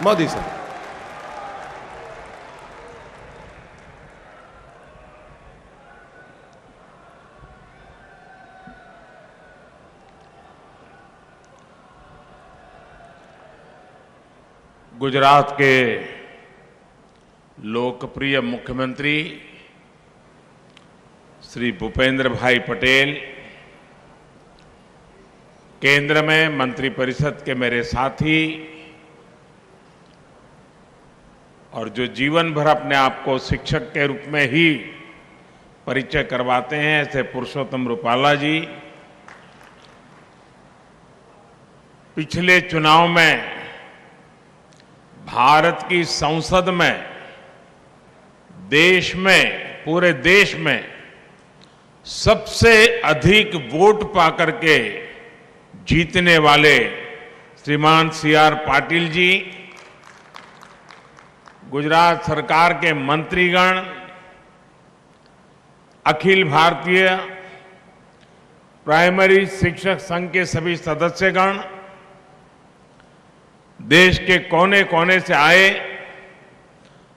Modi sir. Gujarat के लोकप्रिय मुख्यमंत्री श्री भूपेंद्र भाई पटेल, केंद्र में मंत्रिपरिषद के मेरे साथी और जो जीवन भर अपने आप को शिक्षक के रूप में ही परिचय करवाते हैं, ऐसे पुरुषोत्तम रूपाला जी, पिछले चुनाव में भारत की संसद में पूरे देश में सबसे अधिक वोट पाकर के जीतने वाले श्रीमान सी.आर. पाटिल जी, गुजरात सरकार के मंत्रीगण, अखिल भारतीय प्राइमरी शिक्षक संघ के सभी सदस्यगण, देश के कोने कोने से आए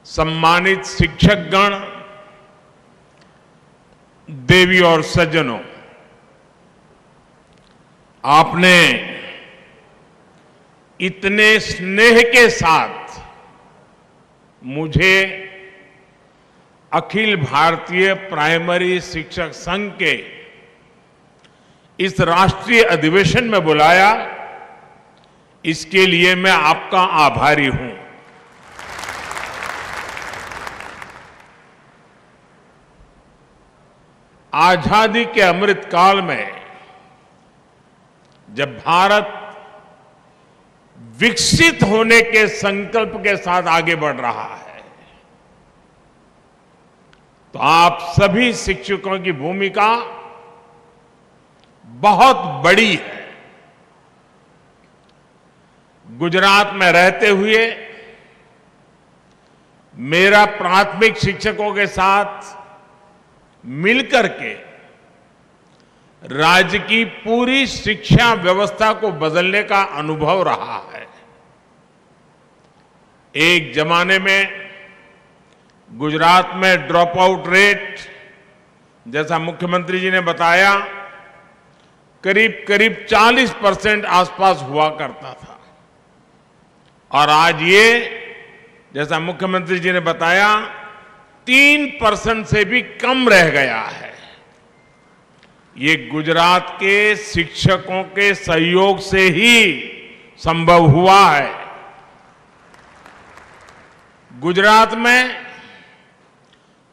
सम्मानित शिक्षकगण, देवी और सज्जनों, आपने इतने स्नेह के साथ मुझे अखिल भारतीय प्राइमरी शिक्षक संघ के इस राष्ट्रीय अधिवेशन में बुलाया, इसके लिए मैं आपका आभारी हूं। आजादी के अमृत काल में जब भारत विकसित होने के संकल्प के साथ आगे बढ़ रहा है, तो आप सभी शिक्षकों की भूमिका बहुत बड़ी है। गुजरात में रहते हुए मेरा प्राथमिक शिक्षकों के साथ मिलकर के राज्य की पूरी शिक्षा व्यवस्था को बदलने का अनुभव रहा है। एक जमाने में गुजरात में ड्रॉप आउट रेट, जैसा मुख्यमंत्री जी ने बताया, करीब करीब 40% आसपास हुआ करता था, और आज ये, जैसा मुख्यमंत्री जी ने बताया, 3% से भी कम रह गया है। ये गुजरात के शिक्षकों के सहयोग से ही संभव हुआ है। गुजरात में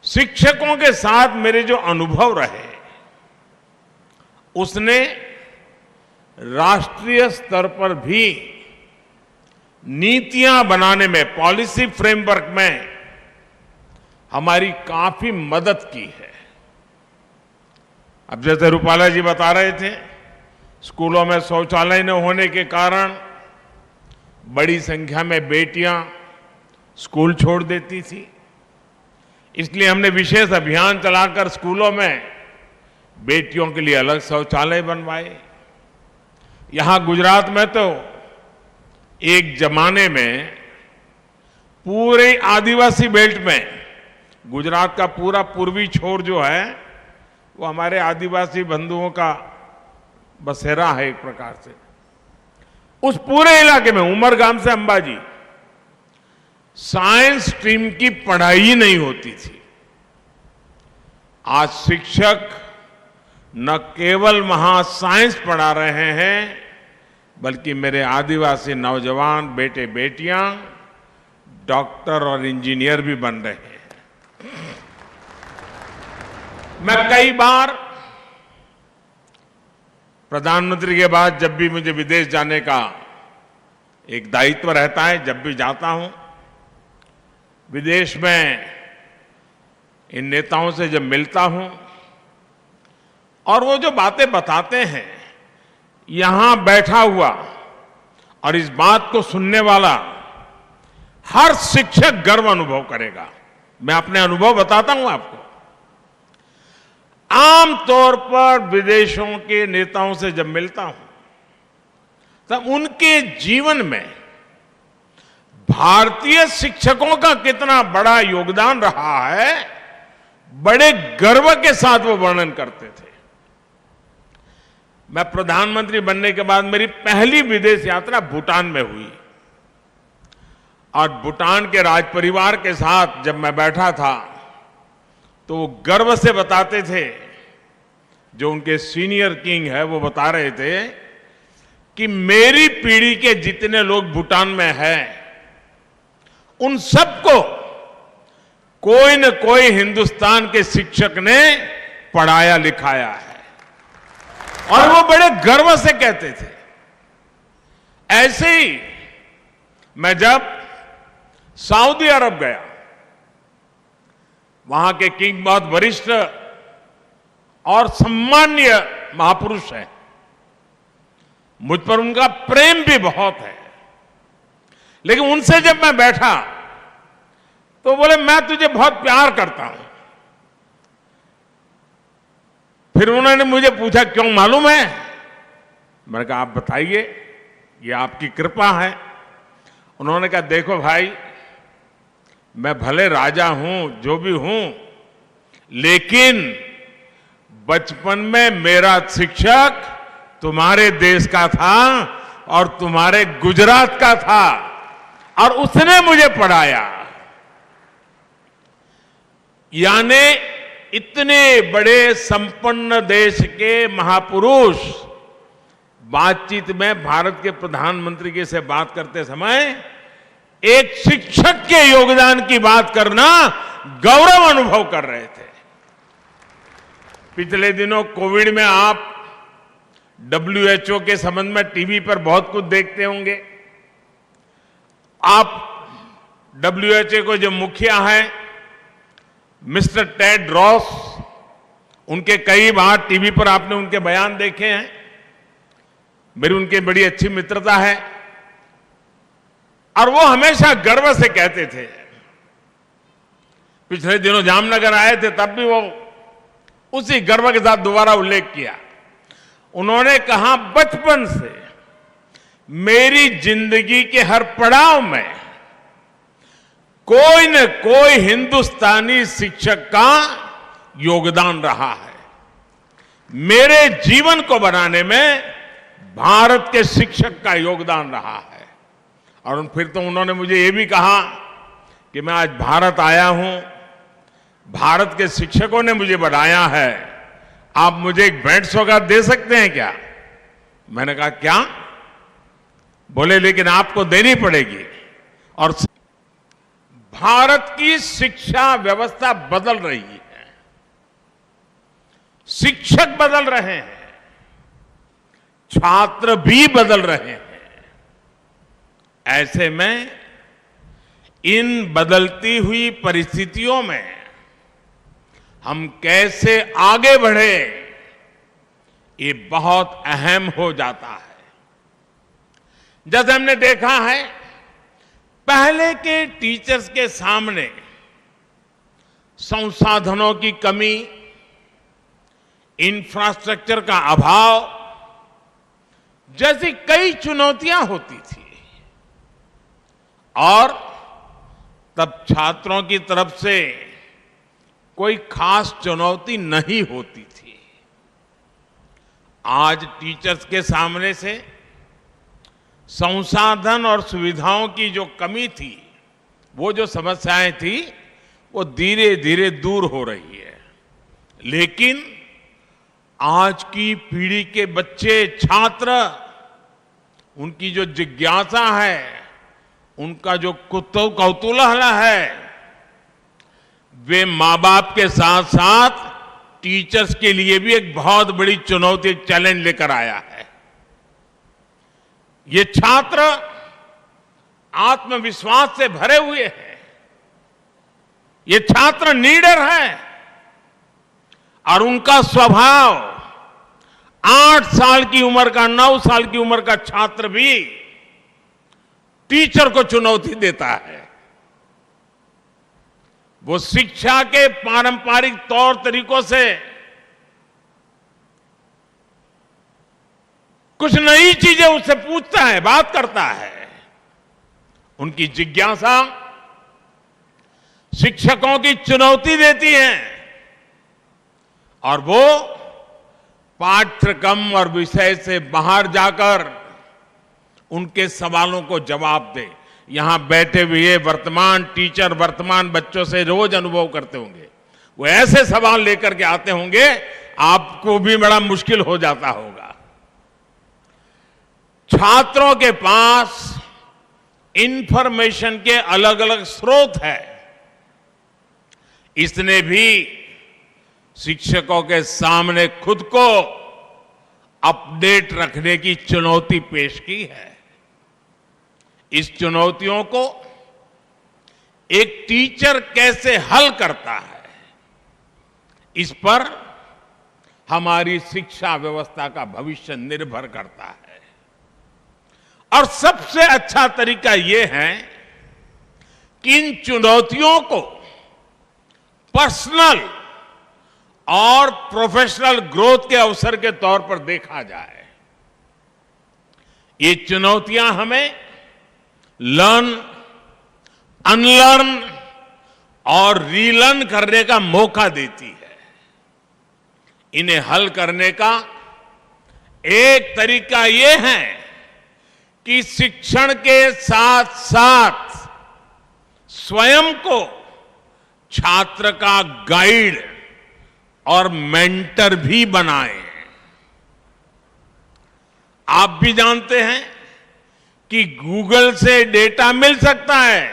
शिक्षकों के साथ मेरे जो अनुभव रहे, उसने राष्ट्रीय स्तर पर भी नीतियां बनाने में, पॉलिसी फ्रेमवर्क में हमारी काफी मदद की है। अब जैसे रूपाला जी बता रहे थे, स्कूलों में शौचालय न होने के कारण बड़ी संख्या में बेटियां स्कूल छोड़ देती थी, इसलिए हमने विशेष अभियान चलाकर स्कूलों में बेटियों के लिए अलग शौचालय बनवाए। यहां गुजरात में तो एक जमाने में पूरे आदिवासी बेल्ट में, गुजरात का पूरा पूर्वी छोर जो है वो हमारे आदिवासी बंधुओं का बसेरा है एक प्रकार से। उस पूरे इलाके में, उमरगाम से अंबाजी, साइंस स्ट्रीम की पढ़ाई नहीं होती थी। आज शिक्षक न केवल वहां साइंस पढ़ा रहे हैं, बल्कि मेरे आदिवासी नौजवान बेटे बेटियां डॉक्टर और इंजीनियर भी बन रहे हैं। मैं कई बार प्रधानमंत्री के बाद जब भी मुझे विदेश जाने का एक दायित्व रहता है, जब भी जाता हूं, विदेश में इन नेताओं से जब मिलता हूं और वो जो बातें बताते हैं, यहां बैठा हुआ और इस बात को सुनने वाला हर शिक्षक गर्व अनुभव करेगा। मैं अपने अनुभव बताता हूं आपको। आमतौर पर विदेशों के नेताओं से जब मिलता हूं, तब उनके जीवन में भारतीय शिक्षकों का कितना बड़ा योगदान रहा है, बड़े गर्व के साथ वो वर्णन करते थे। मैं प्रधानमंत्री बनने के बाद मेरी पहली विदेश यात्रा भूटान में हुई और भूटान के राज परिवार के साथ जब मैं बैठा था तो वो गर्व से बताते थे, जो उनके सीनियर किंग है वो बता रहे थे कि मेरी पीढ़ी के जितने लोग भूटान में हैं उन सबको कोई न कोई हिंदुस्तान के शिक्षक ने पढ़ाया लिखाया है, और वो बड़े गर्व से कहते थे। ऐसे ही मैं जब सऊदी अरब गया, वहां के किंग बहुत वरिष्ठ और सम्मान्य महापुरुष हैं, मुझ पर उनका प्रेम भी बहुत है, लेकिन उनसे जब मैं बैठा तो बोले मैं तुझे बहुत प्यार करता हूं। फिर उन्होंने मुझे पूछा क्यों मालूम है? मैंने कहा आप बताइए, ये आपकी कृपा है। उन्होंने कहा देखो भाई, मैं भले राजा हूं, जो भी हूं, लेकिन बचपन में मेरा शिक्षक तुम्हारे देश का था और तुम्हारे गुजरात का था, और उसने मुझे पढ़ाया। यानी इतने बड़े संपन्न देश के महापुरुष बातचीत में भारत के प्रधानमंत्री के से बात करते समय एक शिक्षक के योगदान की बात करना गौरव अनुभव कर रहे थे। पिछले दिनों कोविड में आप WHO के संबंध में टीवी पर बहुत कुछ देखते होंगे। आप WHO को जो मुखिया है मिस्टर टेड रॉस, उनके कई बार टीवी पर आपने उनके बयान देखे हैं। मेरी उनकी बड़ी अच्छी मित्रता है और वो हमेशा गर्व से कहते थे। पिछले दिनों जामनगर आए थे, तब भी वो उसी गर्व के साथ दोबारा उल्लेख किया। उन्होंने कहा बचपन से मेरी जिंदगी के हर पड़ाव में कोई न कोई हिंदुस्तानी शिक्षक का योगदान रहा है। मेरे जीवन को बनाने में भारत के शिक्षक का योगदान रहा है। और फिर तो उन्होंने मुझे ये भी कहा कि मैं आज भारत आया हूं, भारत के शिक्षकों ने मुझे बढ़ाया है, आप मुझे एक भेंट सौगात दे सकते हैं क्या? मैंने कहा क्या? बोले लेकिन आपको देनी पड़ेगी। और भारत की शिक्षा व्यवस्था बदल रही है, शिक्षक बदल रहे हैं, छात्र भी बदल रहे हैं। ऐसे में इन बदलती हुई परिस्थितियों में हम कैसे आगे बढ़े, ये बहुत अहम हो जाता है। जैसे हमने देखा है, पहले के टीचर्स के सामने संसाधनों की कमी, इंफ्रास्ट्रक्चर का अभाव जैसी कई चुनौतियां होती थी, और तब छात्रों की तरफ से कोई खास चुनौती नहीं होती थी। आज टीचर्स के सामने से संसाधन और सुविधाओं की जो कमी थी, वो जो समस्याएं थी, वो धीरे धीरे दूर हो रही है। लेकिन आज की पीढ़ी के बच्चे, छात्र, उनकी जो जिज्ञासा है, उनका जो कौतूहल है, वे मां बाप के साथ साथ टीचर्स के लिए भी एक बहुत बड़ी चुनौती, एक चैलेंज लेकर आया है। ये छात्र आत्मविश्वास से भरे हुए हैं, ये छात्र नीडर हैं, और उनका स्वभाव 8 साल की उम्र का, 9 साल की उम्र का छात्र भी टीचर को चुनौती देता है। वो शिक्षा के पारंपरिक तौर तरीकों से कुछ नई चीजें उससे पूछता है, बात करता है, उनकी जिज्ञासा शिक्षकों की चुनौती देती है और वो पाठ्यक्रम और विषय से बाहर जाकर उनके सवालों को जवाब दे। यहां बैठे हुए वर्तमान टीचर वर्तमान बच्चों से रोज अनुभव करते होंगे, वो ऐसे सवाल लेकर के आते होंगे, आपको भी बड़ा मुश्किल हो जाता होगा। छात्रों के पास इंफॉर्मेशन के अलग अलग स्रोत है, इसने भी शिक्षकों के सामने खुद को अपडेट रखने की चुनौती पेश की है। इस चुनौतियों को एक टीचर कैसे हल करता है, इस पर हमारी शिक्षा व्यवस्था का भविष्य निर्भर करता है। और सबसे अच्छा तरीका यह है कि इन चुनौतियों को पर्सनल और प्रोफेशनल ग्रोथ के अवसर के तौर पर देखा जाए। ये चुनौतियां हमें लर्न, अनलर्न और रीलर्न करने का मौका देती है। इन्हें हल करने का एक तरीका यह है कि शिक्षण के साथ साथ स्वयं को छात्र का गाइड और मेंटर भी बनाएं। आप भी जानते हैं कि गूगल से डेटा मिल सकता है,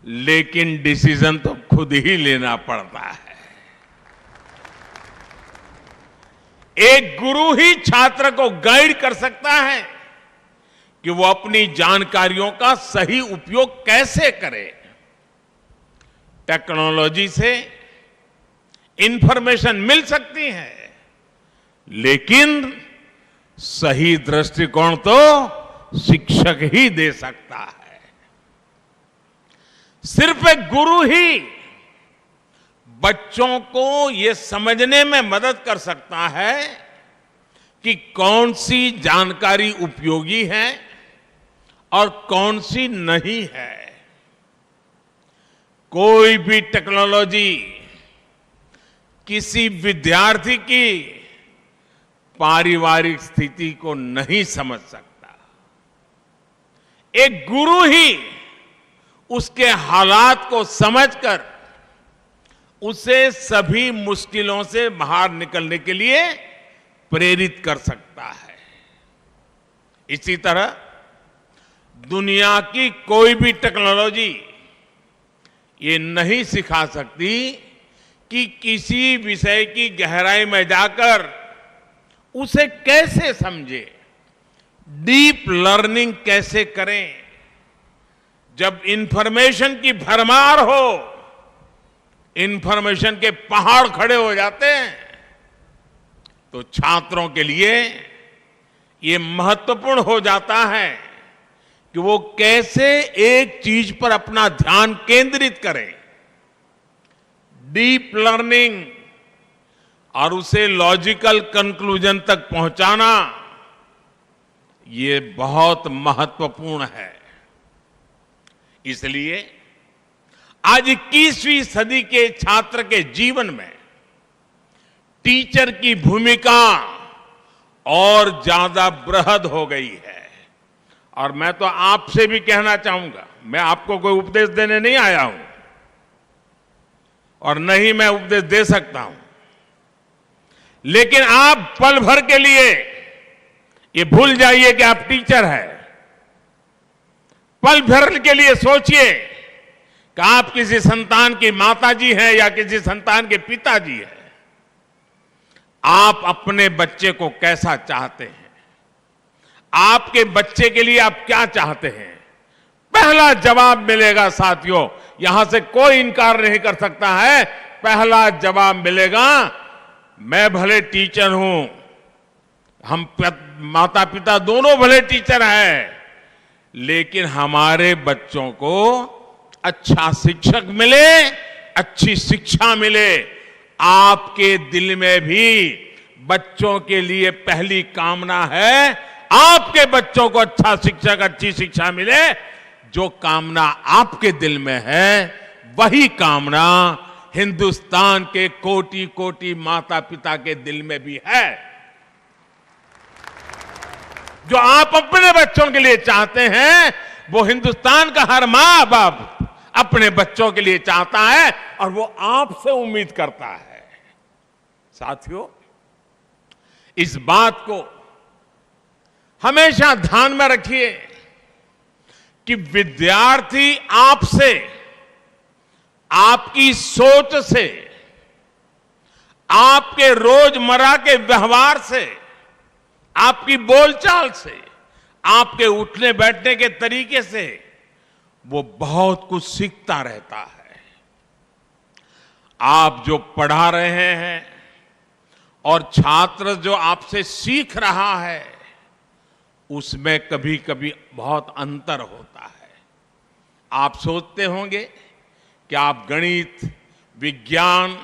लेकिन डिसीजन तो खुद ही लेना पड़ता है। एक गुरु ही छात्र को गाइड कर सकता है कि वो अपनी जानकारियों का सही उपयोग कैसे करे। टेक्नोलॉजी से इंफॉर्मेशन मिल सकती है, लेकिन सही दृष्टिकोण तो शिक्षक ही दे सकता है। सिर्फ एक गुरु ही बच्चों को यह समझने में मदद कर सकता है कि कौन सी जानकारी उपयोगी है और कौन सी नहीं है। कोई भी टेक्नोलॉजी किसी विद्यार्थी की पारिवारिक स्थिति को नहीं समझ सकता। एक गुरु ही उसके हालात को समझकर उसे सभी मुश्किलों से बाहर निकलने के लिए प्रेरित कर सकता है। इसी तरह दुनिया की कोई भी टेक्नोलॉजी ये नहीं सिखा सकती कि किसी विषय की गहराई में जाकर उसे कैसे समझे, डीप लर्निंग कैसे करें। जब इंफॉर्मेशन की भरमार हो, इंफॉर्मेशन के पहाड़ खड़े हो जाते हैं, तो छात्रों के लिए ये महत्वपूर्ण हो जाता है कि वो कैसे एक चीज पर अपना ध्यान केंद्रित करें। डीप लर्निंग और उसे लॉजिकल कंक्लूजन तक पहुंचाना, ये बहुत महत्वपूर्ण है। इसलिए आज 21वीं सदी के छात्र के जीवन में टीचर की भूमिका और ज्यादा बृहद हो गई है। और मैं तो आपसे भी कहना चाहूंगा, मैं आपको कोई उपदेश देने नहीं आया हूं और न ही मैं उपदेश दे सकता हूं, लेकिन आप पल भर के लिए ये भूल जाइए कि आप टीचर हैं। पल भर के लिए सोचिए कि आप किसी संतान की माताजी हैं या किसी संतान के पिताजी हैं। आप अपने बच्चे को कैसा चाहते हैं? आपके बच्चे के लिए आप क्या चाहते हैं? पहला जवाब मिलेगा साथियों, यहां से कोई इनकार नहीं कर सकता है। पहला जवाब मिलेगा, मैं भले टीचर हूं, हम माता पिता दोनों भले टीचर हैं, लेकिन हमारे बच्चों को अच्छा शिक्षक मिले, अच्छी शिक्षा मिले। आपके दिल में भी बच्चों के लिए पहली कामना है, आपके बच्चों को अच्छा शिक्षक अच्छी शिक्षा मिले, जो कामना आपके दिल में है वही कामना हिंदुस्तान के कोटि कोटि माता पिता के दिल में भी है। जो आप अपने बच्चों के लिए चाहते हैं वो हिंदुस्तान का हर मां बाप अपने बच्चों के लिए चाहता है और वो आपसे उम्मीद करता है। साथियों, इस बात को हमेशा ध्यान में रखिए कि विद्यार्थी आपसे, आपकी सोच से, आपके रोजमर्रा के व्यवहार से, आपकी बोलचाल से, आपके उठने बैठने के तरीके से वो बहुत कुछ सीखता रहता है। आप जो पढ़ा रहे हैं और छात्र जो आपसे सीख रहा है उसमें कभी कभी बहुत अंतर होता है। आप सोचते होंगे कि आप गणित, विज्ञान,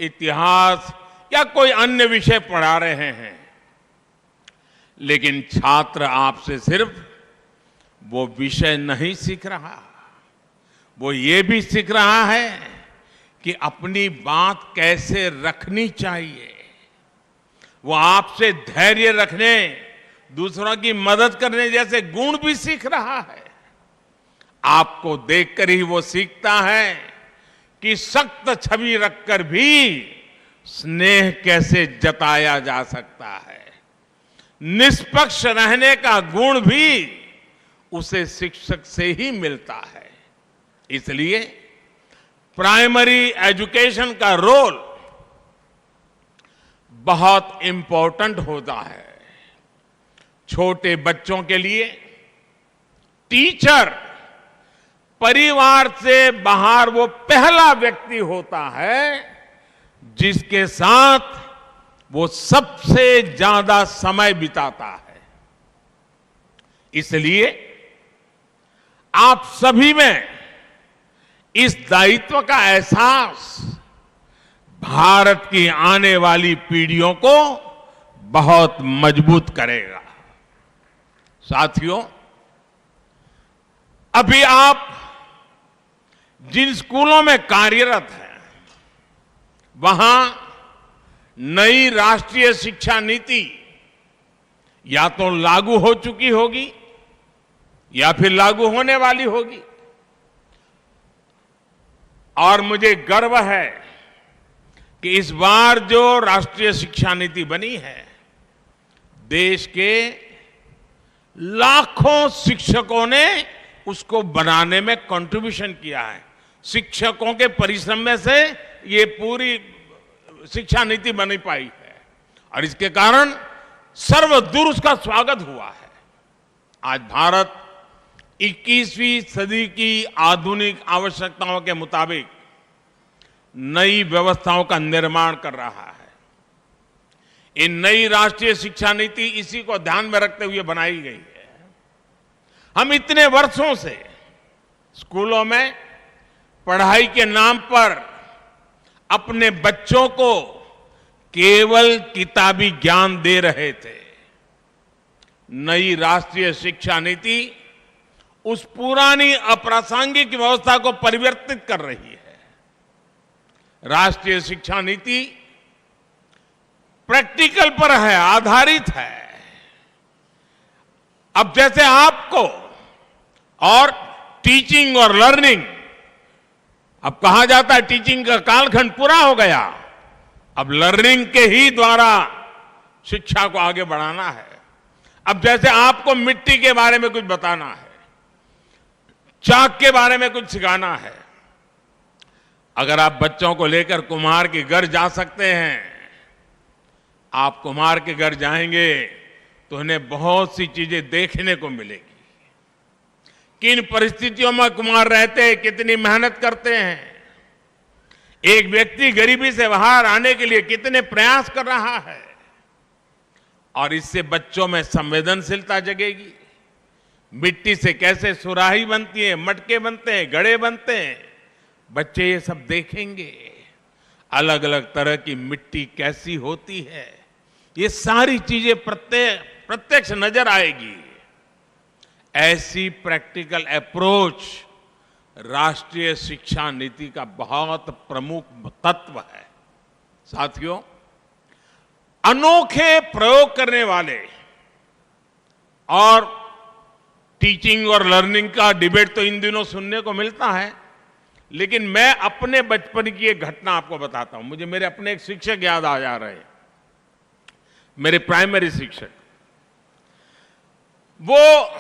इतिहास या कोई अन्य विषय पढ़ा रहे हैं, लेकिन छात्र आपसे सिर्फ वो विषय नहीं सीख रहा, वो ये भी सीख रहा है कि अपनी बात कैसे रखनी चाहिए। वो आपसे धैर्य रखने, दूसरों की मदद करने जैसे गुण भी सीख रहा है। आपको देखकर ही वो सीखता है कि सख्त छवि रखकर भी स्नेह कैसे जताया जा सकता है। निष्पक्ष रहने का गुण भी उसे शिक्षक से ही मिलता है। इसलिए प्राइमरी एजुकेशन का रोल बहुत इंपॉर्टेंट होता है। छोटे बच्चों के लिए टीचर परिवार से बाहर वो पहला व्यक्ति होता है जिसके साथ वो सबसे ज्यादा समय बिताता है। इसलिए आप सभी में इस दायित्व का एहसास भारत की आने वाली पीढ़ियों को बहुत मजबूत करेगा। साथियों, अभी आप जिन स्कूलों में कार्यरत हैं वहां नई राष्ट्रीय शिक्षा नीति या तो लागू हो चुकी होगी या फिर लागू होने वाली होगी। और मुझे गर्व है कि इस बार जो राष्ट्रीय शिक्षा नीति बनी है, देश के लाखों शिक्षकों ने उसको बनाने में कंट्रीब्यूशन किया है। शिक्षकों के परिश्रम में से ये पूरी शिक्षा नीति बन पाई है और इसके कारण सर्वदूर उसका स्वागत हुआ है। आज भारत 21वीं सदी की आधुनिक आवश्यकताओं के मुताबिक नई व्यवस्थाओं का निर्माण कर रहा है। ये नई राष्ट्रीय शिक्षा नीति इसी को ध्यान में रखते हुए बनाई गई है। हम इतने वर्षों से स्कूलों में पढ़ाई के नाम पर अपने बच्चों को केवल किताबी ज्ञान दे रहे थे। नई राष्ट्रीय शिक्षा नीति उस पुरानी अप्रासंगिक व्यवस्था को परिवर्तित कर रही है। राष्ट्रीय शिक्षा नीति प्रैक्टिकल पर है, आधारित है। अब जैसे आपको और टीचिंग और लर्निंग, अब कहा जाता है टीचिंग का कालखंड पूरा हो गया, अब लर्निंग के ही द्वारा शिक्षा को आगे बढ़ाना है। अब जैसे आपको मिट्टी के बारे में कुछ बताना है, चाक के बारे में कुछ सिखाना है, अगर आप बच्चों को लेकर कुम्हार के घर जा सकते हैं, आप कुम्हार के घर जाएंगे तो उन्हें बहुत सी चीजें देखने को मिलेगी। किन परिस्थितियों में कुम्हार रहते हैं, कितनी मेहनत करते हैं, एक व्यक्ति गरीबी से बाहर आने के लिए कितने प्रयास कर रहा है, और इससे बच्चों में संवेदनशीलता जगेगी। मिट्टी से कैसे सुराही बनती है, मटके बनते हैं, घड़े बनते हैं, बच्चे ये सब देखेंगे। अलग अलग तरह की मिट्टी कैसी होती है, ये सारी चीजें प्रत्यक्ष नजर आएगी। ऐसी प्रैक्टिकल अप्रोच राष्ट्रीय शिक्षा नीति का बहुत प्रमुख तत्व है। साथियों, अनोखे प्रयोग करने वाले और टीचिंग और लर्निंग का डिबेट तो इन दिनों सुनने को मिलता है, लेकिन मैं अपने बचपन की एक घटना आपको बताता हूं। मुझे मेरे अपने एक शिक्षक याद आ जा रहे हैं, मेरे प्राइमरी शिक्षक। वो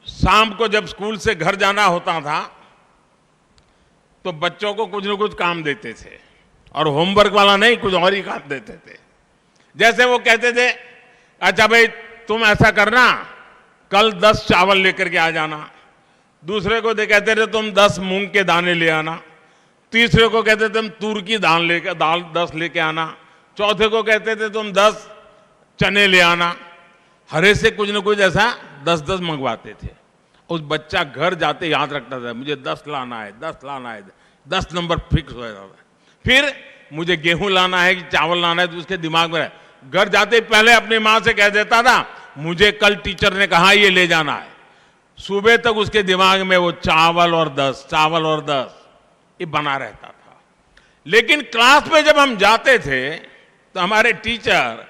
शाम को जब स्कूल से घर जाना होता था तो बच्चों को कुछ न कुछ काम देते थे, और होमवर्क वाला नहीं, कुछ और ही काम देते थे। जैसे वो कहते थे, अच्छा भाई तुम ऐसा करना, कल 10 चावल लेकर के आ जाना। दूसरे को कहते थे तुम 10 मूंग के दाने ले आना। तीसरे को कहते थे तुम तूर की दाल 10 लेके आना। चौथे को कहते थे तुम 10 चने ले आना। हरे से कुछ न कुछ ऐसा 10-10 मंगवाते थे। उस बच्चा घर जाते याद रखता था, मुझे 10 लाना है, 10 लाना है, 10 नंबर फिक्स हो जाता था। फिर मुझे गेहूं लाना है कि चावल लाना है, तो उसके दिमाग में घर जाते पहले अपनी मां से कह देता था, मुझे कल टीचर ने कहा ये ले जाना है। सुबह तक उसके दिमाग में वो चावल और 10, चावल और 10 ये बना रहता था। लेकिन क्लास में जब हम जाते थे तो हमारे टीचर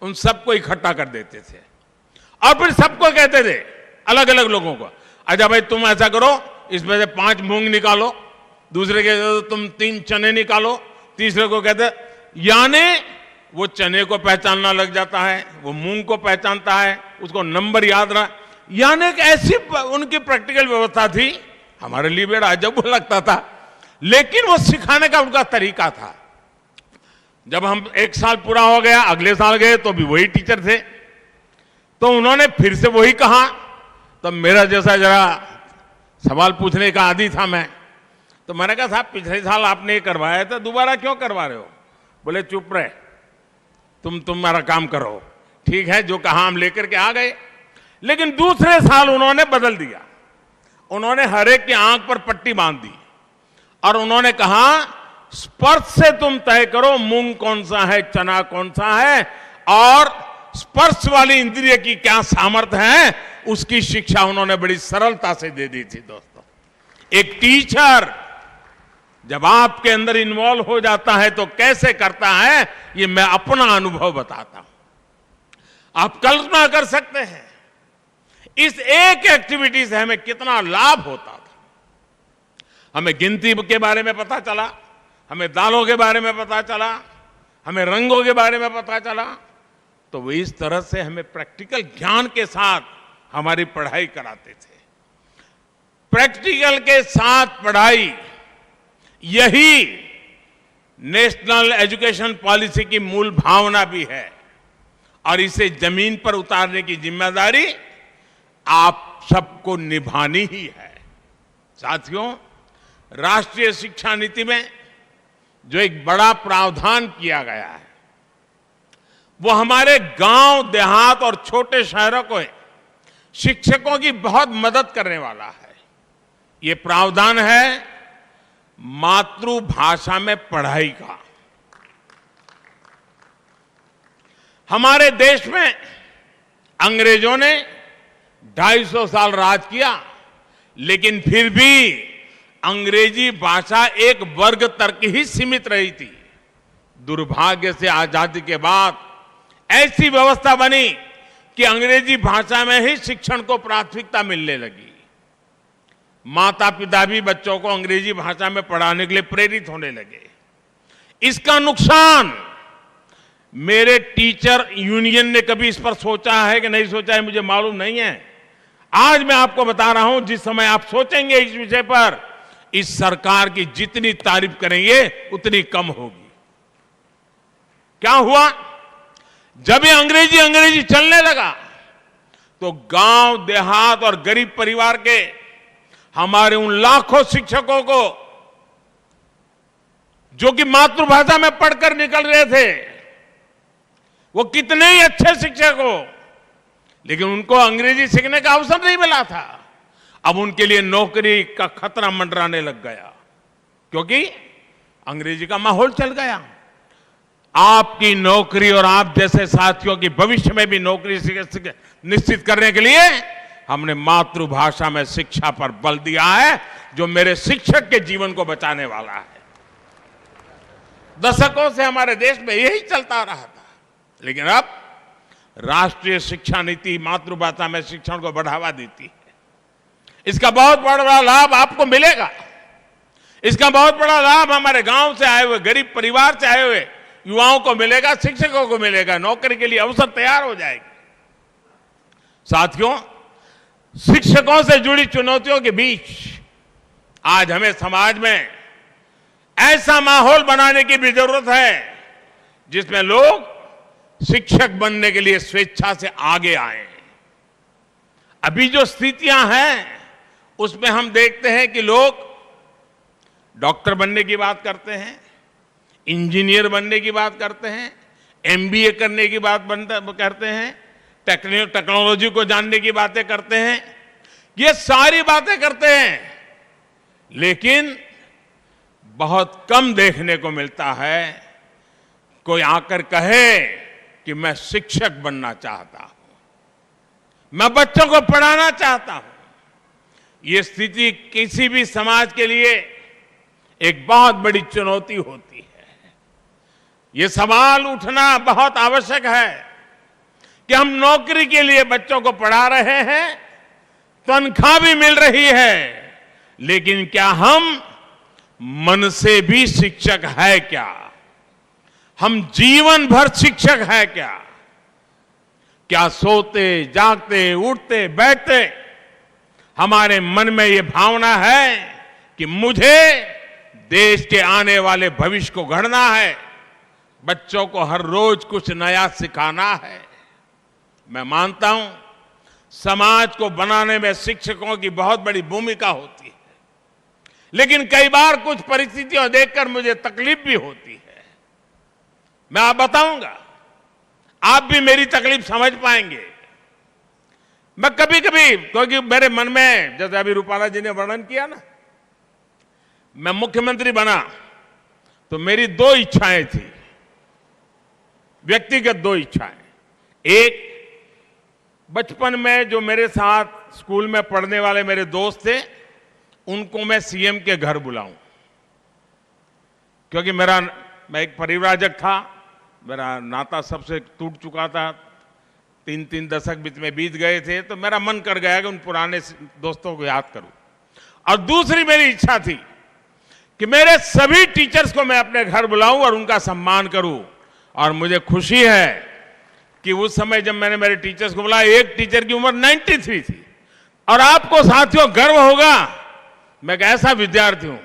उन सबको इकट्ठा कर देते थे और फिर सबको कहते थे, अलग अलग लोगों को, अच्छा भाई तुम ऐसा करो, इसमें से 5 मूंग निकालो। दूसरे कहते तुम 3 चने निकालो। तीसरे को कहते, यानी वो चने को पहचानना लग जाता है, वो मूंग को पहचानता है, उसको नंबर याद रहा। यानी एक ऐसी उनकी प्रैक्टिकल व्यवस्था थी, हमारे लिए बड़ा अजब लगता था, लेकिन वो सिखाने का उनका तरीका था। जब हम 1 साल पूरा हो गया, अगले साल गए तो भी वही टीचर थे, तो उन्होंने फिर से वही कहा। तब मेरा जैसा जरा सवाल पूछने का आदी था मैं, तो मैंने कहा साहब पिछले साल आपने ये करवाया था, दोबारा क्यों करवा रहे हो? बोले चुप रहे, तुम्हारा काम करो। ठीक है, जो कहा हम लेकर के आ गए। लेकिन दूसरे साल उन्होंने बदल दिया। उन्होंने हर एक की आंख पर पट्टी बांध दी और उन्होंने कहा, स्पर्श से तुम तय करो मूंग कौन सा है, चना कौन सा है, और स्पर्श वाली इंद्रिय की क्या सामर्थ्य है, उसकी शिक्षा उन्होंने बड़ी सरलता से दे दी थी। दोस्तों, एक टीचर जब आपके अंदर इन्वॉल्व हो जाता है तो कैसे करता है, ये मैं अपना अनुभव बताता हूं। आप कल्पना कर सकते हैं इस एक एक्टिविटी से हमें कितना लाभ होता था। हमें गिनती के बारे में पता चला, हमें दालों के बारे में पता चला, हमें रंगों के बारे में पता चला। तो वो इस तरह से हमें प्रैक्टिकल ज्ञान के साथ हमारी पढ़ाई कराते थे। प्रैक्टिकल के साथ पढ़ाई, यही नेशनल एजुकेशन पॉलिसी की मूल भावना भी है, और इसे जमीन पर उतारने की जिम्मेदारी आप सबको निभानी ही है। साथियों, राष्ट्रीय शिक्षा नीति में जो एक बड़ा प्रावधान किया गया है, वो हमारे गांव, देहात और छोटे शहरों को शिक्षकों की बहुत मदद करने वाला है। ये प्रावधान है मातृभाषा में पढ़ाई का। हमारे देश में अंग्रेजों ने 250 साल राज किया, लेकिन फिर भी अंग्रेजी भाषा एक वर्ग तक ही सीमित रही थी। दुर्भाग्य से आजादी के बाद ऐसी व्यवस्था बनी कि अंग्रेजी भाषा में ही शिक्षण को प्राथमिकता मिलने लगी। माता पिता भी बच्चों को अंग्रेजी भाषा में पढ़ाने के लिए प्रेरित होने लगे। इसका नुकसान मेरे टीचर यूनियन ने कभी इस पर सोचा है कि नहीं सोचा है मुझे मालूम नहीं है। आज मैं आपको बता रहा हूं, जिस समय आप सोचेंगे इस विषय पर, इस सरकार की जितनी तारीफ करेंगे उतनी कम होगी। क्या हुआ? जब ये अंग्रेजी चलने लगा तो गांव, देहात और गरीब परिवार के हमारे उन लाखों शिक्षकों को, जो कि मातृभाषा में पढ़कर निकल रहे थे, वो कितने ही अच्छे शिक्षक हो, लेकिन उनको अंग्रेजी सीखने का अवसर नहीं मिला था। अब उनके लिए नौकरी का खतरा मंडराने लग गया, क्योंकि अंग्रेजी का माहौल चल गया। आपकी नौकरी और आप जैसे साथियों की भविष्य में भी नौकरी निश्चित करने के लिए हमने मातृभाषा में शिक्षा पर बल दिया है, जो मेरे शिक्षक के जीवन को बचाने वाला है। दशकों से हमारे देश में यही चलता रहा था, लेकिन अब राष्ट्रीय शिक्षा नीति मातृभाषा में शिक्षण को बढ़ावा देती है। इसका बहुत बड़ा लाभ आपको मिलेगा। इसका बहुत बड़ा लाभ हमारे गांव से आए हुए, गरीब परिवार से आए हुए युवाओं को मिलेगा, शिक्षकों को मिलेगा। नौकरी के लिए अवसर तैयार हो जाएगी। साथियों, शिक्षकों से जुड़ी चुनौतियों के बीच आज हमें समाज में ऐसा माहौल बनाने की भी जरूरत है जिसमें लोग शिक्षक बनने के लिए स्वेच्छा से आगे आए। अभी जो स्थितियां हैं उसमें हम देखते हैं कि लोग डॉक्टर बनने की बात करते हैं, इंजीनियर बनने की बात करते हैं, एमबीए करने की बात करते हैं, टेक्नोलॉजी को जानने की बातें करते हैं। ये सारी बातें करते हैं, लेकिन बहुत कम देखने को मिलता है कोई आकर कहे कि मैं शिक्षक बनना चाहता हूं, मैं बच्चों को पढ़ाना चाहता हूं। ये स्थिति किसी भी समाज के लिए एक बहुत बड़ी चुनौती होती है। ये सवाल उठना बहुत आवश्यक है कि हम नौकरी के लिए बच्चों को पढ़ा रहे हैं, तनख्वाह भी मिल रही है, लेकिन क्या हम मन से भी शिक्षक है क्या? हम जीवन भर शिक्षक है क्या? क्या सोते जागते उठते बैठते हमारे मन में ये भावना है कि मुझे देश के आने वाले भविष्य को गढ़ना है, बच्चों को हर रोज कुछ नया सिखाना है? मैं मानता हूं समाज को बनाने में शिक्षकों की बहुत बड़ी भूमिका होती है, लेकिन कई बार कुछ परिस्थितियां देखकर मुझे तकलीफ भी होती है। मैं आप बताऊंगा, आप भी मेरी तकलीफ समझ पाएंगे। मैं कभी कभी, क्योंकि मेरे मन में, जैसे अभी रूपाला जी ने वर्णन किया ना, मैं मुख्यमंत्री बना तो मेरी दो इच्छाएं थी, व्यक्तिगत दो इच्छाएं। एक, बचपन में जो मेरे साथ स्कूल में पढ़ने वाले मेरे दोस्त थे उनको मैं सीएम के घर बुलाऊं, क्योंकि मैं एक परिव्राजक था, मेरा नाता सबसे टूट चुका था, 3 दशक बीच में बीत गए थे, तो मेरा मन कर गया कि उन पुराने दोस्तों को याद करूं। और दूसरी मेरी इच्छा थी कि मेरे सभी टीचर्स को मैं अपने घर बुलाऊं और उनका सम्मान करूं। और मुझे खुशी है कि उस समय जब मैंने मेरे टीचर्स को बुलाया, एक टीचर की उम्र 93 थी। और आपको साथियों गर्व होगा, मैं एक ऐसा विद्यार्थी हूं,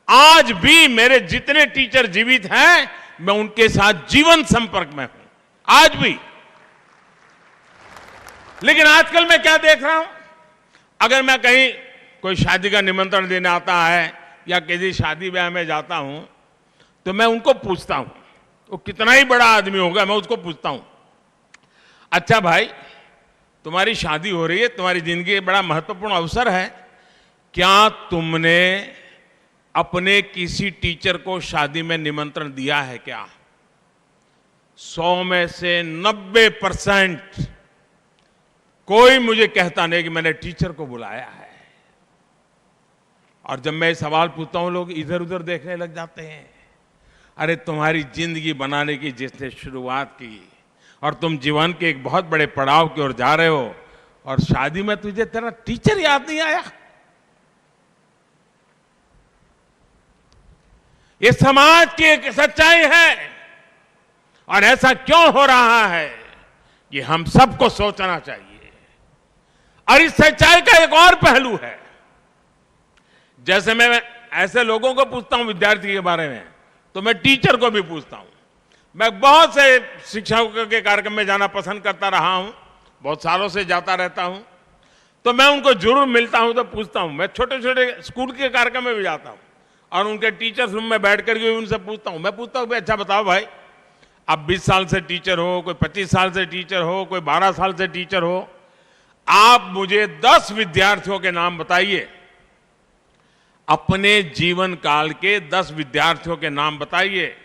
आज भी मेरे जितने टीचर जीवित हैं मैं उनके साथ जीवन संपर्क में हूं, आज भी। लेकिन आजकल मैं क्या देख रहा हूं, अगर मैं कहीं कोई शादी का निमंत्रण देने आता है या किसी शादी ब्याह में जाता हूं तो मैं उनको पूछता हूं, वो कितना ही बड़ा आदमी होगा, मैं उसको पूछता हूं, अच्छा भाई तुम्हारी शादी हो रही है, तुम्हारी जिंदगी बड़ा महत्वपूर्ण अवसर है, क्या तुमने अपने किसी टीचर को शादी में निमंत्रण दिया है क्या? 100 में से 90% कोई मुझे कहता नहीं कि मैंने टीचर को बुलाया है। और जब मैं ये सवाल पूछता हूं, लोग इधर उधर देखने लग जाते हैं। अरे तुम्हारी जिंदगी बनाने की जिसने शुरुआत की और तुम जीवन के एक बहुत बड़े पड़ाव की ओर जा रहे हो, और शादी में तुझे तेरा टीचर याद नहीं आया? ये समाज की एक सच्चाई है। और ऐसा क्यों हो रहा है, ये हम सबको सोचना चाहिए। और इस सच्चाई का एक और पहलू है, जैसे मैं ऐसे लोगों को पूछता हूं विद्यार्थी के बारे में, तो मैं टीचर को भी पूछता हूं। मैं बहुत से शिक्षकों के कार्यक्रम में जाना पसंद करता रहा हूं, बहुत सालों से जाता रहता हूं, तो मैं उनको जरूर मिलता हूं तो पूछता हूं। मैं छोटे छोटे स्कूल के कार्यक्रम में भी जाता हूं और उनके टीचर्स रूम में बैठ करके उनसे पूछता हूं। मैं पूछता हूं, अच्छा बताओ भाई, आप 20 साल से टीचर हो, कोई 25 साल से टीचर हो, कोई 12 साल से टीचर हो, आप मुझे 10 विद्यार्थियों के नाम बताइए, अपने जीवन काल के 10 विद्यार्थियों के नाम बताइए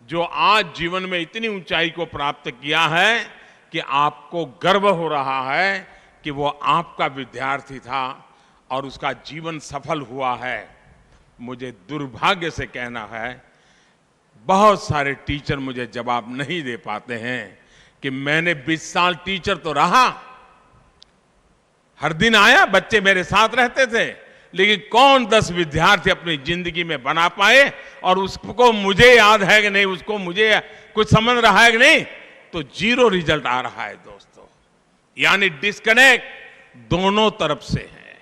जो आज जीवन में इतनी ऊंचाई को प्राप्त किया है कि आपको गर्व हो रहा है कि वो आपका विद्यार्थी था और उसका जीवन सफल हुआ है। मुझे दुर्भाग्य से कहना है, बहुत सारे टीचर मुझे जवाब नहीं दे पाते हैं कि मैंने 20 साल टीचर तो रहा, हर दिन आया, बच्चे मेरे साथ रहते थे, लेकिन कौन 10 विद्यार्थी अपनी जिंदगी में बना पाए और उसको मुझे याद है कि नहीं, उसको मुझे कुछ समझ रहा है कि नहीं, तो 0 रिजल्ट आ रहा है दोस्तों। यानी डिस्कनेक्ट दोनों तरफ से है,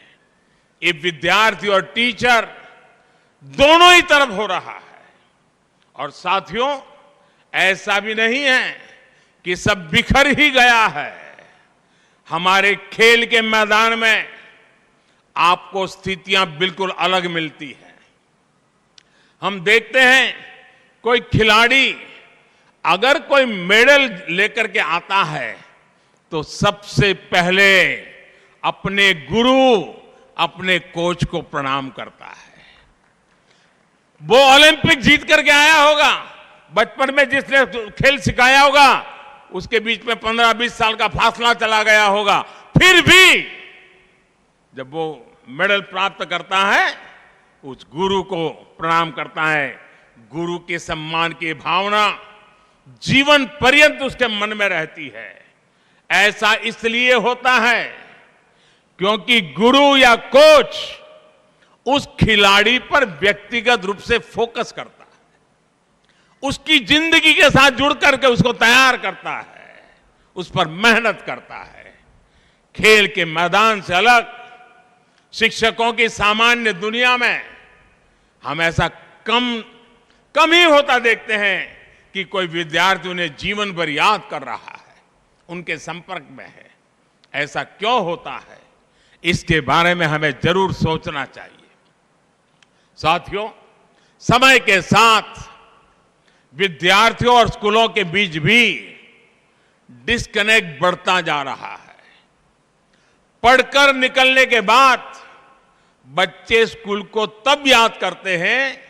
ये विद्यार्थी और टीचर दोनों ही तरफ हो रहा है। और साथियों, ऐसा भी नहीं है कि सब बिखर ही गया है। हमारे खेल के मैदान में आपको स्थितियां बिल्कुल अलग मिलती हैं। हम देखते हैं कोई खिलाड़ी अगर कोई मेडल लेकर के आता है तो सबसे पहले अपने गुरु, अपने कोच को प्रणाम करता है। वो ओलंपिक जीत करके आया होगा, बचपन में जिसने खेल सिखाया होगा, उसके बीच में 15-20 साल का फासला चला गया होगा, फिर भी जब वो मेडल प्राप्त करता है उस गुरु को प्रणाम करता है। गुरु के सम्मान की भावना जीवन पर्यंत उसके मन में रहती है। ऐसा इसलिए होता है क्योंकि गुरु या कोच उस खिलाड़ी पर व्यक्तिगत रूप से फोकस करता है, उसकी जिंदगी के साथ जुड़ करके उसको तैयार करता है, उस पर मेहनत करता है। खेल के मैदान से अलग शिक्षकों की सामान्य दुनिया में हम ऐसा कम ही होता देखते हैं कि कोई विद्यार्थी उन्हें जीवन भर याद कर रहा है, उनके संपर्क में है। ऐसा क्यों होता है, इसके बारे में हमें जरूर सोचना चाहिए। साथियों, समय के साथ विद्यार्थियों और स्कूलों के बीच भी डिस्कनेक्ट बढ़ता जा रहा है। पढ़कर निकलने के बाद बच्चे स्कूल को तब याद करते हैं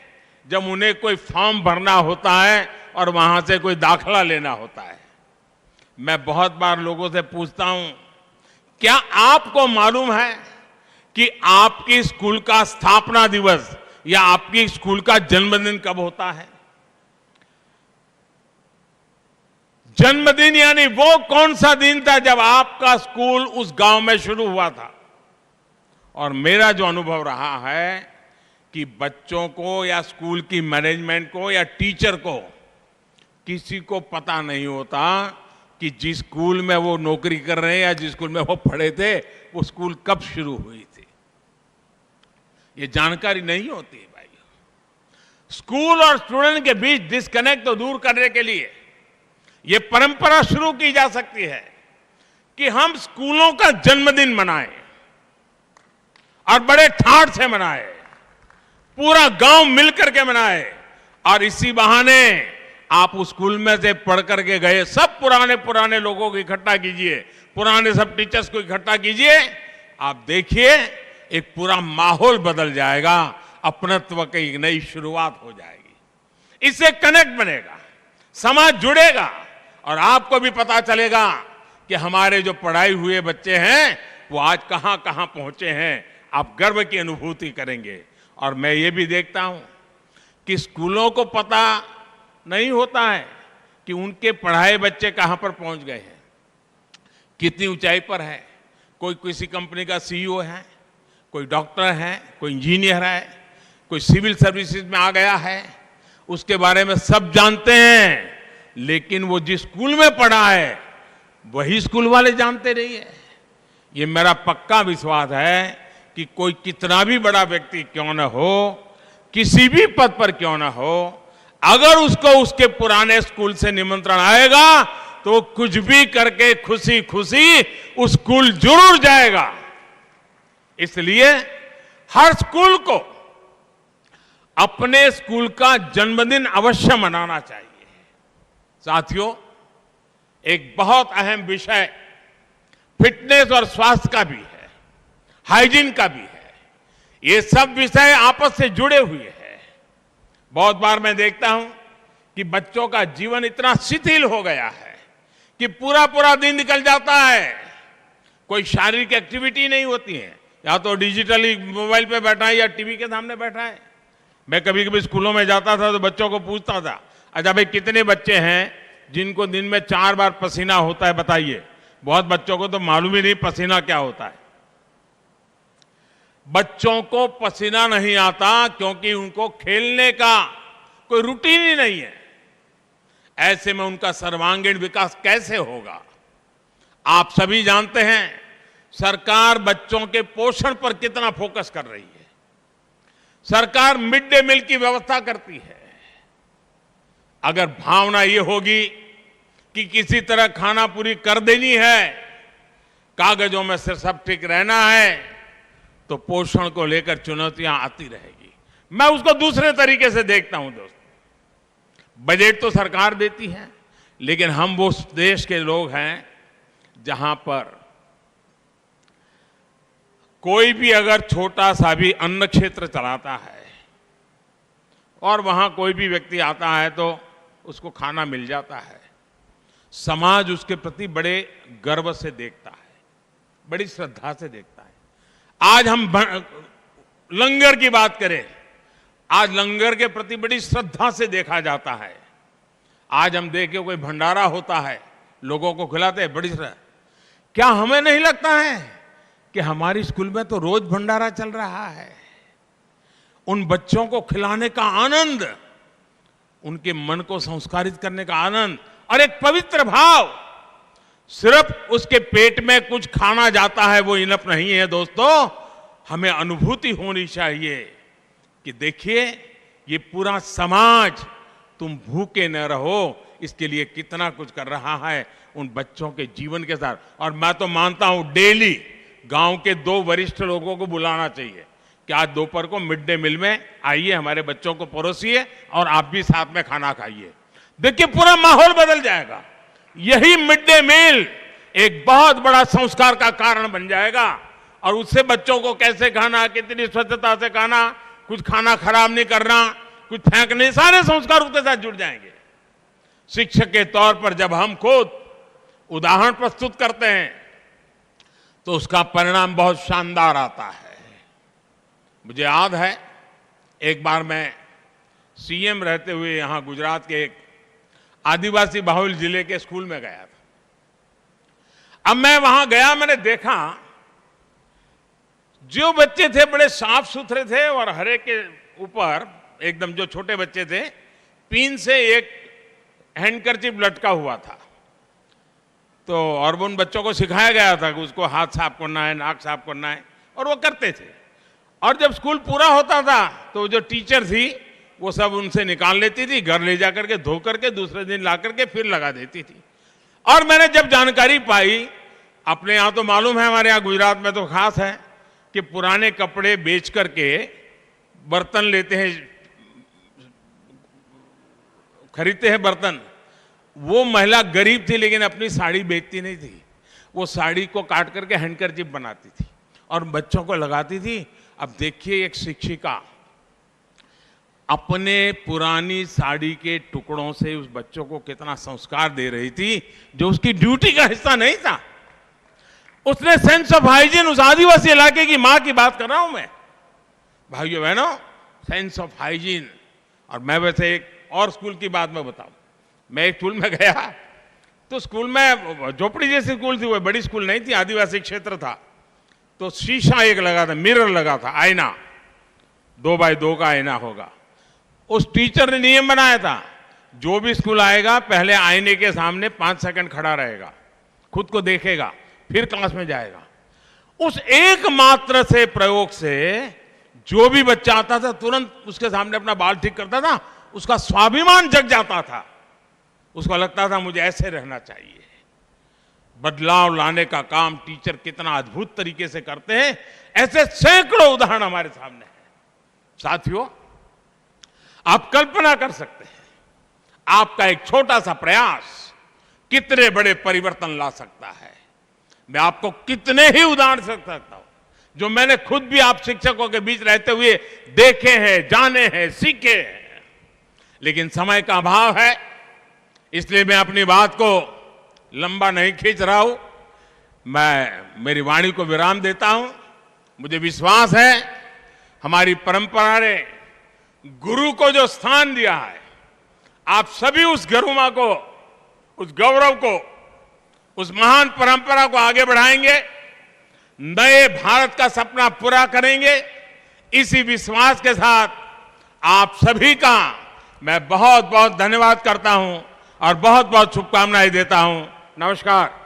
जब उन्हें कोई फॉर्म भरना होता है और वहां से कोई दाखला लेना होता है। मैं बहुत बार लोगों से पूछता हूं, क्या आपको मालूम है कि आपकी स्कूल का स्थापना दिवस या आपकी स्कूल का जन्मदिन कब होता है? जन्मदिन यानी वो कौन सा दिन था जब आपका स्कूल उस गांव में शुरू हुआ था। और मेरा जो अनुभव रहा है कि बच्चों को या स्कूल की मैनेजमेंट को या टीचर को किसी को पता नहीं होता कि जिस स्कूल में वो नौकरी कर रहे हैं या जिस स्कूल में वो पढ़े थे वो स्कूल कब शुरू हुई थी। ये जानकारी नहीं होती है भाई। स्कूल और स्टूडेंट के बीच डिस्कनेक्ट तो दूर करने के लिए ये परंपरा शुरू की जा सकती है कि हम स्कूलों का जन्मदिन मनाएं और बड़े ठाठ से मनाएं, पूरा गांव मिलकर के मनाए। और इसी बहाने आप उस स्कूल में से पढ़ करके गए सब पुराने लोगों को इकट्ठा कीजिए, पुराने सब टीचर्स को इकट्ठा कीजिए, आप देखिए एक पूरा माहौल बदल जाएगा, अपनत्व की एक नई शुरुआत हो जाएगी। इससे कनेक्ट बनेगा, समाज जुड़ेगा और आपको भी पता चलेगा कि हमारे जो पढ़ाई हुए बच्चे हैं वो आज कहां कहां पहुंचे हैं। आप गर्व की अनुभूति करेंगे। और मैं ये भी देखता हूं कि स्कूलों को पता नहीं होता है कि उनके पढ़ाए बच्चे कहां पर पहुंच गए हैं, कितनी ऊंचाई पर है। कोई किसी कंपनी का सीईओ है, कोई डॉक्टर है, कोई इंजीनियर है, कोई सिविल सर्विसेज में आ गया है, उसके बारे में सब जानते हैं, लेकिन वो जिस स्कूल में पढ़ा है वही स्कूल वाले जानते नहीं है। ये मेरा पक्का विश्वास है कि कोई कितना भी बड़ा व्यक्ति क्यों न हो, किसी भी पद पर क्यों न हो, अगर उसको उसके पुराने स्कूल से निमंत्रण आएगा तो कुछ भी करके खुशी खुशी उस स्कूल जरूर जाएगा। इसलिए हर स्कूल को अपने स्कूल का जन्मदिन अवश्य मनाना चाहिए। साथियों, एक बहुत अहम विषय फिटनेस और स्वास्थ्य का भी है, हाइजीन का भी है। ये सब विषय आपस से जुड़े हुए हैं। बहुत बार मैं देखता हूं कि बच्चों का जीवन इतना शिथिल हो गया है कि पूरा दिन निकल जाता है, कोई शारीरिक एक्टिविटी नहीं होती है, या तो डिजिटली मोबाइल पे बैठा है या टीवी के सामने बैठा है। मैं कभी कभी स्कूलों में जाता था तो बच्चों को पूछता था, अच्छा भाई कितने बच्चे हैं जिनको दिन में 4 बार पसीना होता है, बताइए। बहुत बच्चों को तो मालूम ही नहीं पसीना क्या होता है। बच्चों को पसीना नहीं आता क्योंकि उनको खेलने का कोई रूटीन ही नहीं है। ऐसे में उनका सर्वांगीण विकास कैसे होगा? आप सभी जानते हैं सरकार बच्चों के पोषण पर कितना फोकस कर रही है। सरकार मिड डे मील की व्यवस्था करती है। अगर भावना ये होगी कि किसी तरह खाना पूरी कर देनी है, कागजों में से सब ठीक रहना है, तो पोषण को लेकर चुनौतियां आती रहेगी। मैं उसको दूसरे तरीके से देखता हूं दोस्तों। बजट तो सरकार देती है, लेकिन हम वो देश के लोग हैं जहां पर कोई भी अगर छोटा सा भी अन्न क्षेत्र चलाता है और वहां कोई भी व्यक्ति आता है तो उसको खाना मिल जाता है, समाज उसके प्रति बड़े गर्व से देखता है, बड़ी श्रद्धा से देखता है। आज हम लंगर की बात करें, आज लंगर के प्रति बड़ी श्रद्धा से देखा जाता है। आज हम देखें कोई भंडारा होता है, लोगों को खिलाते हैं, बड़ी श्रद्धा। क्या हमें नहीं लगता है कि हमारी स्कूल में तो रोज भंडारा चल रहा है? उन बच्चों को खिलाने का आनंद, उनके मन को संस्कारित करने का आनंद और एक पवित्र भाव, सिर्फ उसके पेट में कुछ खाना जाता है वो इनफ नहीं है दोस्तों। हमें अनुभूति होनी चाहिए कि देखिए ये पूरा समाज, तुम भूखे न रहो इसके लिए कितना कुछ कर रहा है उन बच्चों के जीवन के साथ। और मैं तो मानता हूं डेली गांव के 2 वरिष्ठ लोगों को बुलाना चाहिए कि आज दोपहर को मिड डे मील में आइए, हमारे बच्चों को परोसिए और आप भी साथ में खाना खाइए। देखिए पूरा माहौल बदल जाएगा। यही मिड डे मील एक बहुत बड़ा संस्कार का कारण बन जाएगा। और उससे बच्चों को कैसे खाना, कितनी स्वच्छता से खाना, कुछ खाना खराब नहीं करना, कुछ फेंकने, सारे संस्कार उसके साथ जुड़ जाएंगे। शिक्षक के तौर पर जब हम खुद उदाहरण प्रस्तुत करते हैं तो उसका परिणाम बहुत शानदार आता है। मुझे याद है एक बार मैं सीएम रहते हुए यहां गुजरात के एक आदिवासी बाहुल जिले के स्कूल में गया था। अब मैं वहां गया, मैंने देखा जो बच्चे थे बड़े साफ सुथरे थे और हर एक के ऊपर एकदम, जो छोटे बच्चे थे, पिन से एक हैंडकरचिप लटका हुआ था। तो और उन बच्चों को सिखाया गया था कि उसको हाथ साफ करना है, नाक साफ करना है, और वो करते थे। और जब स्कूल पूरा होता था तो जो टीचर थी वो सब उनसे निकाल लेती थी, घर ले जाकर के धो करके दूसरे दिन ला करके फिर लगा देती थी। और मैंने जब जानकारी पाई, अपने यहाँ तो मालूम है, हमारे यहाँ गुजरात में तो खास है कि पुराने कपड़े बेच करके बर्तन लेते हैं, खरीदते हैं बर्तन। वो महिला गरीब थी लेकिन अपनी साड़ी बेचती नहीं थी। वो साड़ी को काट करके हैंडकरचिप बनाती थी और बच्चों को लगाती थी। अब देखिए एक शिक्षिका अपने पुरानी साड़ी के टुकड़ों से उस बच्चों को कितना संस्कार दे रही थी, जो उसकी ड्यूटी का हिस्सा नहीं था। उसने सेंस ऑफ हाइजीन, उस आदिवासी इलाके की मां की बात कर रहा हूं मैं, भाइयों बहनों, सेंस ऑफ हाइजीन। और मैं वैसे एक और स्कूल की बात मैं बताऊं, मैं एक स्कूल में गया तो स्कूल में झोपड़ी जैसी स्कूल थी, वो बड़ी स्कूल नहीं थी, आदिवासी क्षेत्र था। तो शीशा एक लगा था, मिरर लगा था, आईना, 2 बाय 2 का आईना होगा। उस टीचर ने नियम बनाया था, जो भी स्कूल आएगा पहले आईने के सामने 5 सेकंड खड़ा रहेगा, खुद को देखेगा, फिर क्लास में जाएगा। उस एकमात्र से प्रयोग से जो भी बच्चा आता था तुरंत उसके सामने अपना बाल ठीक करता था, उसका स्वाभिमान जग जाता था। उसको लगता था मुझे ऐसे रहना चाहिए। बदलाव लाने का काम टीचर कितना अद्भुत तरीके से करते हैं, ऐसे सैकड़ों उदाहरण हमारे सामने हैं। साथियों, आप कल्पना कर सकते हैं आपका एक छोटा सा प्रयास कितने बड़े परिवर्तन ला सकता है। मैं आपको कितने ही उदाहरण दे सकता हूं जो मैंने खुद भी आप शिक्षकों के बीच रहते हुए देखे हैं, जाने हैं, सीखे हैं। लेकिन समय का अभाव है, इसलिए मैं अपनी बात को लंबा नहीं खींच रहा हूं। मैं मेरी वाणी को विराम देता हूं। मुझे विश्वास है हमारी परंपरा ने गुरु को जो स्थान दिया है, आप सभी उस गरिमा को, उस गौरव को, उस महान परंपरा को आगे बढ़ाएंगे, नए भारत का सपना पूरा करेंगे। इसी विश्वास के साथ आप सभी का मैं बहुत बहुत धन्यवाद करता हूं और बहुत बहुत शुभकामनाएं देता हूं। नमस्कार।